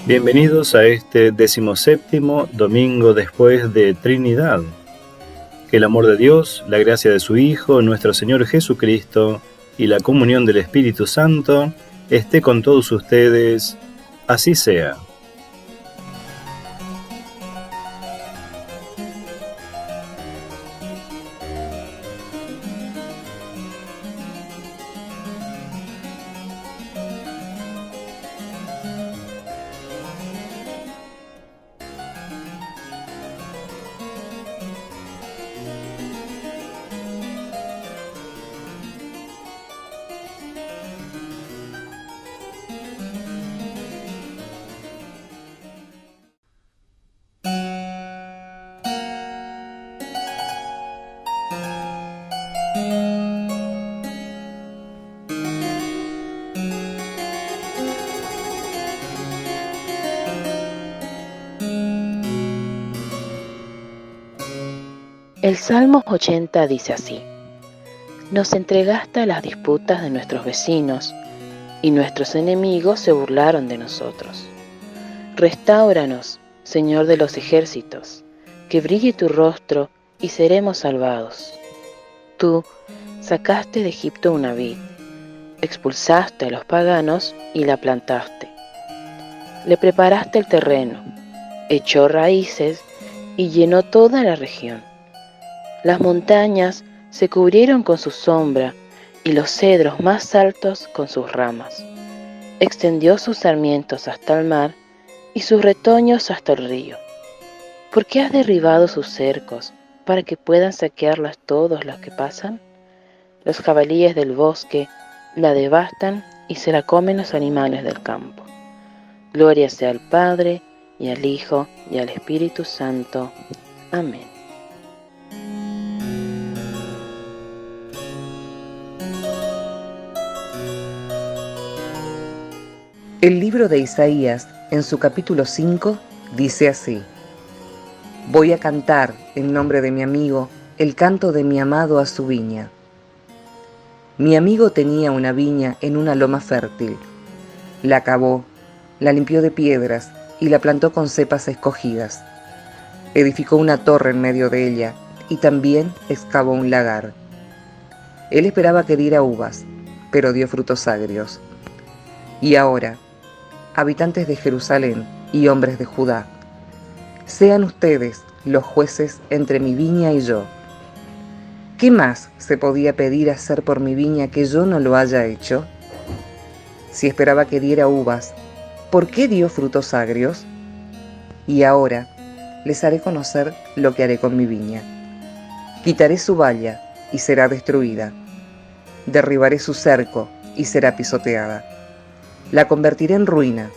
Bienvenidos a este 17º domingo después de Trinidad. Que el amor de Dios, la gracia de su Hijo, nuestro Señor Jesucristo y la comunión del Espíritu Santo esté con todos ustedes. Así sea. El Salmo 80 dice así: Nos entregaste a las disputas de nuestros vecinos, y nuestros enemigos se burlaron de nosotros. Restáuranos, Señor de los ejércitos, que brille tu rostro y seremos salvados. Tú sacaste de Egipto una vid, expulsaste a los paganos y la plantaste. Le preparaste el terreno, echó raíces y llenó toda la región. Las montañas se cubrieron con su sombra y los cedros más altos con sus ramas. Extendió sus sarmientos hasta el mar y sus retoños hasta el río. ¿Por qué has derribado sus cercos para que puedan saquearlas todos los que pasan? Los jabalíes del bosque la devastan y se la comen los animales del campo. Gloria sea al Padre, y al Hijo, y al Espíritu Santo. Amén. El libro de Isaías, en su capítulo 5, dice así: Voy a cantar, en nombre de mi amigo, el canto de mi amado a su viña. Mi amigo tenía una viña en una loma fértil. La cavó, la limpió de piedras y la plantó con cepas escogidas. Edificó una torre en medio de ella y también excavó un lagar. Él esperaba que diera uvas, pero dio frutos agrios. Y ahora, habitantes de Jerusalén y hombres de Judá, sean ustedes los jueces entre mi viña y yo. ¿Qué más se podía pedir hacer por mi viña que yo no lo haya hecho? Si esperaba que diera uvas, ¿por qué dio frutos agrios? Y ahora les haré conocer lo que haré con mi viña. Quitaré su valla y será destruida. Derribaré su cerco y será pisoteada. La convertiré en ruina,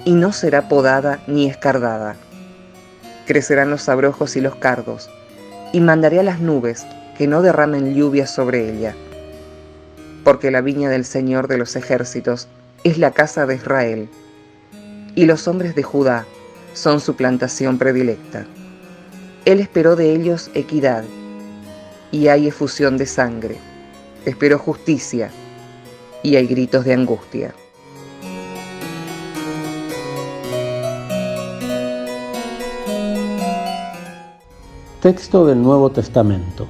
y no será podada ni escardada. Crecerán los abrojos y los cardos, y mandaré a las nubes que no derramen lluvia sobre ella. Porque la viña del Señor de los ejércitos es la casa de Israel, y los hombres de Judá son su plantación predilecta. Él esperó de ellos equidad, y hay efusión de sangre. Esperó justicia, y hay gritos de angustia. Texto del Nuevo Testamento,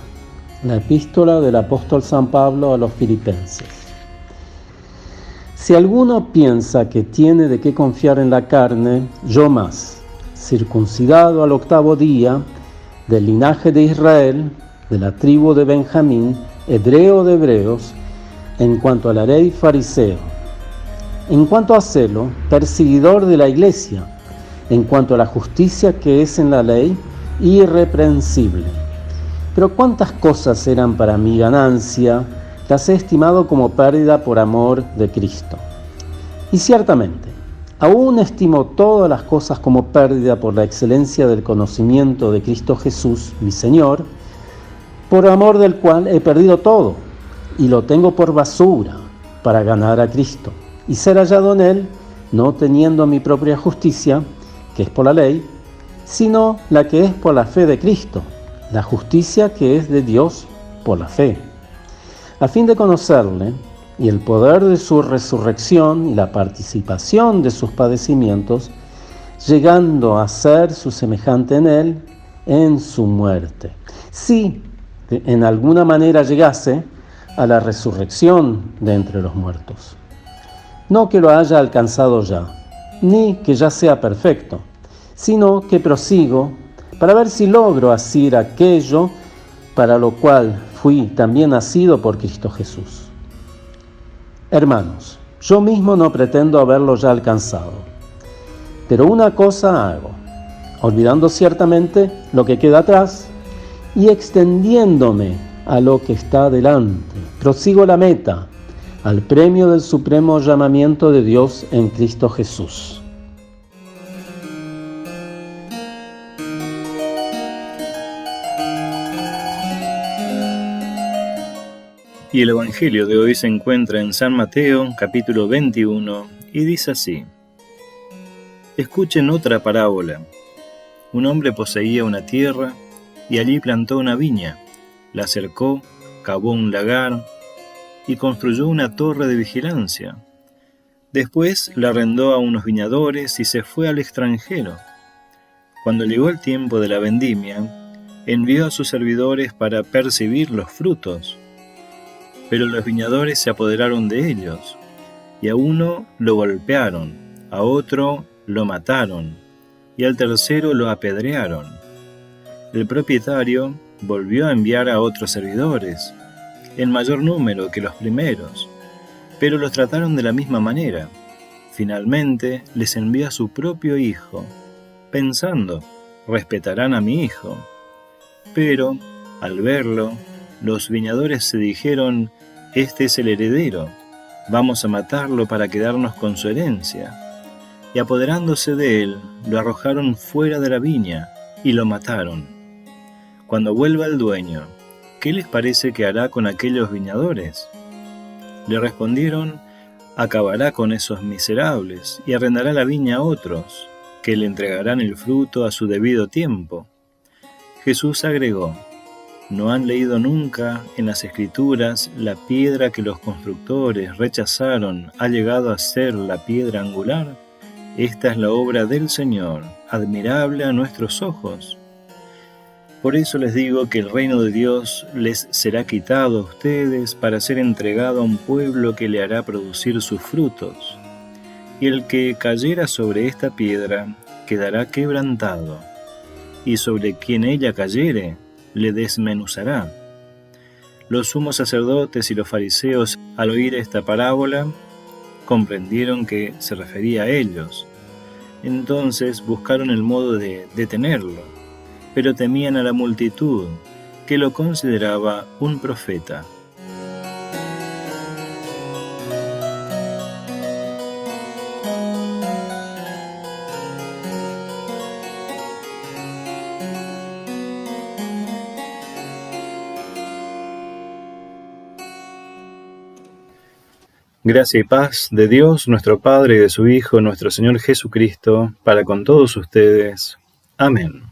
la epístola del apóstol San Pablo a los Filipenses. Si alguno piensa que tiene de qué confiar en la carne, yo más, circuncidado al 8º día, del linaje de Israel, de la tribu de Benjamín, hebreo de hebreos, en cuanto a la ley, fariseo, en cuanto a celo, perseguidor de la iglesia, en cuanto a la justicia que es en la ley, irreprensible. Pero cuántas cosas eran para mi ganancia, las he estimado como pérdida por amor de Cristo. Y ciertamente, aún estimo todas las cosas como pérdida por la excelencia del conocimiento de Cristo Jesús, mi Señor, por amor del cual he perdido todo, y lo tengo por basura, para ganar a Cristo, y ser hallado en Él, no teniendo mi propia justicia, que es por la ley, sino la que es por la fe de Cristo, la justicia que es de Dios por la fe, a fin de conocerle y el poder de su resurrección y la participación de sus padecimientos, llegando a ser su semejante en él en su muerte. Si en alguna manera llegase a la resurrección de entre los muertos. No que lo haya alcanzado ya, ni que ya sea perfecto, sino que prosigo para ver si logro asir aquello para lo cual fui también nacido por Cristo Jesús. Hermanos, yo mismo no pretendo haberlo ya alcanzado, pero una cosa hago, olvidando ciertamente lo que queda atrás y extendiéndome a lo que está delante, prosigo la meta, al premio del supremo llamamiento de Dios en Cristo Jesús. Y el Evangelio de hoy se encuentra en San Mateo, capítulo 21, y dice así: Escuchen otra parábola. Un hombre poseía una tierra, y allí plantó una viña, la cercó, cavó un lagar, y construyó una torre de vigilancia. Después la arrendó a unos viñadores y se fue al extranjero. Cuando llegó el tiempo de la vendimia, envió a sus servidores para percibir los frutos. Pero los viñadores se apoderaron de ellos, y a uno lo golpearon, a otro lo mataron, y al tercero lo apedrearon. El propietario volvió a enviar a otros servidores, en mayor número que los primeros, pero los trataron de la misma manera. Finalmente les envió a su propio hijo, pensando, respetarán a mi hijo. Pero, al verlo, los viñadores se dijeron, este es el heredero, vamos a matarlo para quedarnos con su herencia. Y apoderándose de él, lo arrojaron fuera de la viña y lo mataron. Cuando vuelva el dueño, ¿qué les parece que hará con aquellos viñadores? Le respondieron, acabará con esos miserables y arrendará la viña a otros, que le entregarán el fruto a su debido tiempo. Jesús agregó, ¿no han leído nunca en las Escrituras la piedra que los constructores rechazaron ha llegado a ser la piedra angular? Esta es la obra del Señor, admirable a nuestros ojos. Por eso les digo que el reino de Dios les será quitado a ustedes para ser entregado a un pueblo que le hará producir sus frutos. Y el que cayera sobre esta piedra quedará quebrantado, y sobre quien ella cayere le desmenuzará. Los sumos sacerdotes y los fariseos, al oír esta parábola, comprendieron que se refería a ellos. Entonces buscaron el modo de detenerlo, pero temían a la multitud, que lo consideraba un profeta. Gracia y paz de Dios, nuestro Padre, y de su Hijo, nuestro Señor Jesucristo, para con todos ustedes. Amén.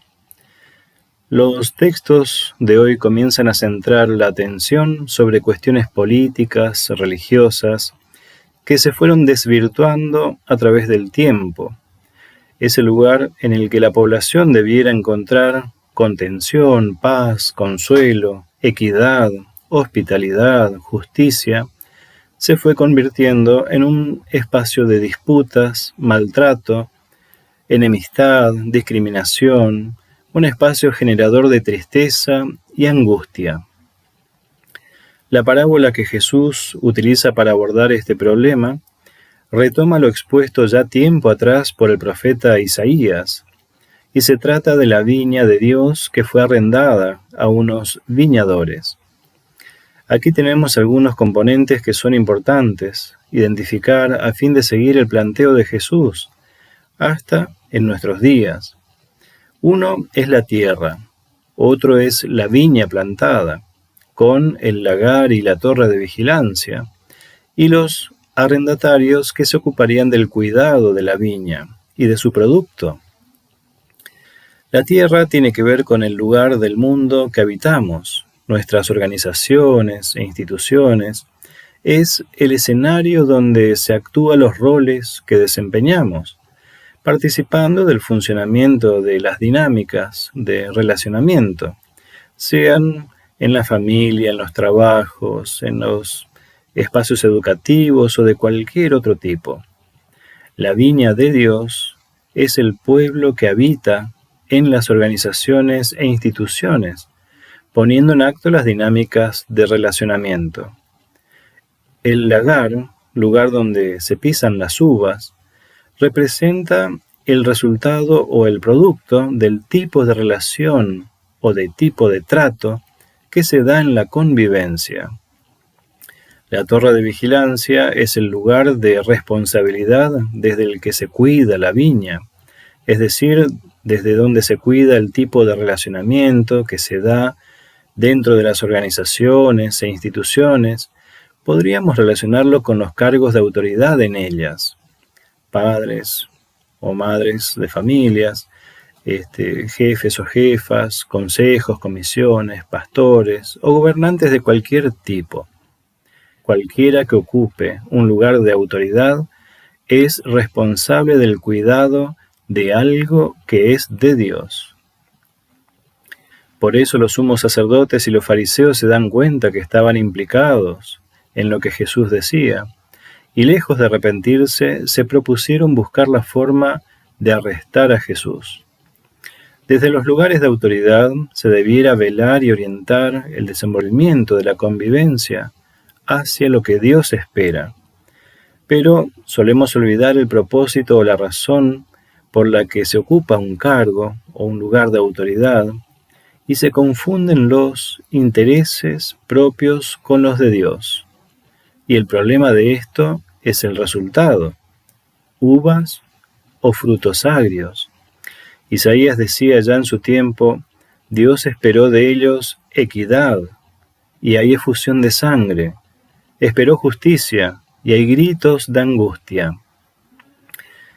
Los textos de hoy comienzan a centrar la atención sobre cuestiones políticas, religiosas, que se fueron desvirtuando a través del tiempo. Es el lugar en el que la población debiera encontrar contención, paz, consuelo, equidad, hospitalidad, justicia, se fue convirtiendo en un espacio de disputas, maltrato, enemistad, discriminación, un espacio generador de tristeza y angustia. La parábola que Jesús utiliza para abordar este problema retoma lo expuesto ya tiempo atrás por el profeta Isaías, y se trata de la viña de Dios que fue arrendada a unos viñadores. Aquí tenemos algunos componentes que son importantes identificar a fin de seguir el planteo de Jesús hasta en nuestros días. Uno es la tierra, otro es la viña plantada, con el lagar y la torre de vigilancia, y los arrendatarios que se ocuparían del cuidado de la viña y de su producto. La tierra tiene que ver con el lugar del mundo que habitamos. Nuestras organizaciones e instituciones es el escenario donde se actúan los roles que desempeñamos, participando del funcionamiento de las dinámicas de relacionamiento, sean en la familia, en los trabajos, en los espacios educativos o de cualquier otro tipo. La viña de Dios es el pueblo que habita en las organizaciones e instituciones, poniendo en acto las dinámicas de relacionamiento. El lagar, lugar donde se pisan las uvas, representa el resultado o el producto del tipo de relación o de tipo de trato que se da en la convivencia. La torre de vigilancia es el lugar de responsabilidad desde el que se cuida la viña, es decir, desde donde se cuida el tipo de relacionamiento que se da dentro de las organizaciones e instituciones. Podríamos relacionarlo con los cargos de autoridad en ellas, padres o madres de familias, jefes o jefas, consejos, comisiones, pastores o gobernantes de cualquier tipo. Cualquiera que ocupe un lugar de autoridad es responsable del cuidado de algo que es de Dios. Por eso los sumos sacerdotes y los fariseos se dan cuenta que estaban implicados en lo que Jesús decía, y lejos de arrepentirse, se propusieron buscar la forma de arrestar a Jesús. Desde los lugares de autoridad se debiera velar y orientar el desenvolvimiento de la convivencia hacia lo que Dios espera. Pero solemos olvidar el propósito o la razón por la que se ocupa un cargo o un lugar de autoridad, y se confunden los intereses propios con los de Dios. Y el problema de esto es el resultado: uvas o frutos agrios. Isaías decía ya en su tiempo: Dios esperó de ellos equidad, y hay efusión de sangre. Esperó justicia, y hay gritos de angustia.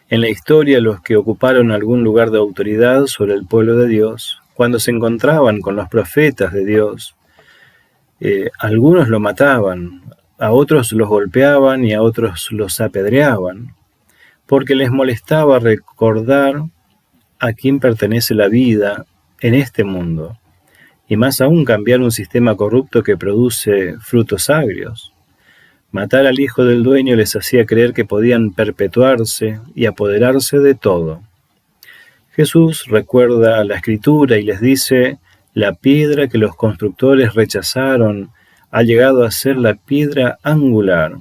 En la historia, los que ocuparon algún lugar de autoridad sobre el pueblo de Dios, cuando se encontraban con los profetas de Dios, algunos lo mataban, a otros los golpeaban y a otros los apedreaban, porque les molestaba recordar a quién pertenece la vida en este mundo, y más aún cambiar un sistema corrupto que produce frutos agrios. Matar al hijo del dueño les hacía creer que podían perpetuarse y apoderarse de todo. Jesús recuerda la Escritura y les dice: la piedra que los constructores rechazaron ha llegado a ser la piedra angular.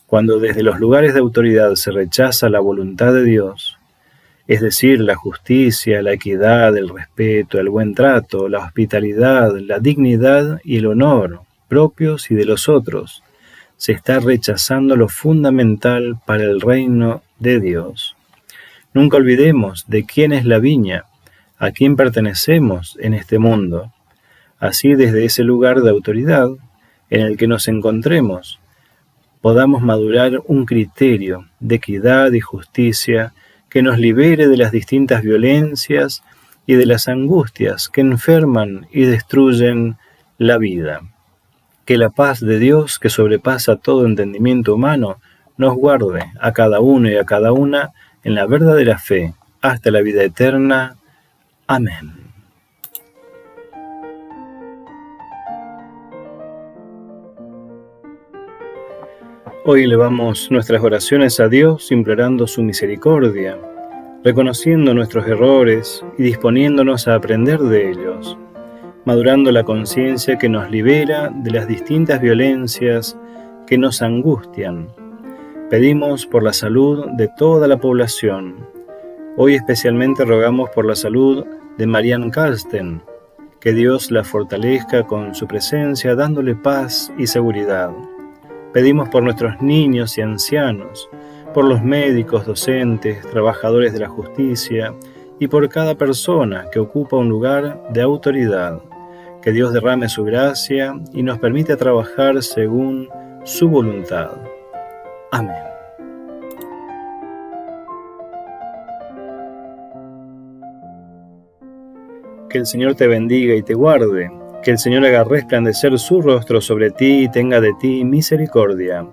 Cuando desde los lugares de autoridad se rechaza la voluntad de Dios, es decir, la justicia, la equidad, el respeto, el buen trato, la hospitalidad, la dignidad y el honor propios y de los otros, se está rechazando lo fundamental para el reino de Dios. Nunca olvidemos de quién es la viña, a quién pertenecemos en este mundo. Así, desde ese lugar de autoridad en el que nos encontremos, podamos madurar un criterio de equidad y justicia que nos libere de las distintas violencias y de las angustias que enferman y destruyen la vida. Que la paz de Dios, que sobrepasa todo entendimiento humano, nos guarde a cada uno y a cada una en la verdadera fe, hasta la vida eterna. Amén. Hoy elevamos nuestras oraciones a Dios implorando su misericordia, reconociendo nuestros errores y disponiéndonos a aprender de ellos, madurando la conciencia que nos libera de las distintas violencias que nos angustian. Pedimos por la salud de toda la población. Hoy especialmente rogamos por la salud de Marianne Karsten, que Dios la fortalezca con su presencia, dándole paz y seguridad. Pedimos por nuestros niños y ancianos, por los médicos, docentes, trabajadores de la justicia y por cada persona que ocupa un lugar de autoridad. Que Dios derrame su gracia y nos permita trabajar según su voluntad. Amén. Que el Señor te bendiga y te guarde. Que el Señor haga resplandecer su rostro sobre ti y tenga de ti misericordia.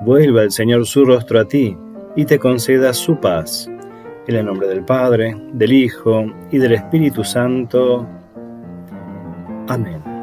Vuelva el Señor su rostro a ti y te conceda su paz. En el nombre del Padre, del Hijo y del Espíritu Santo. Amén.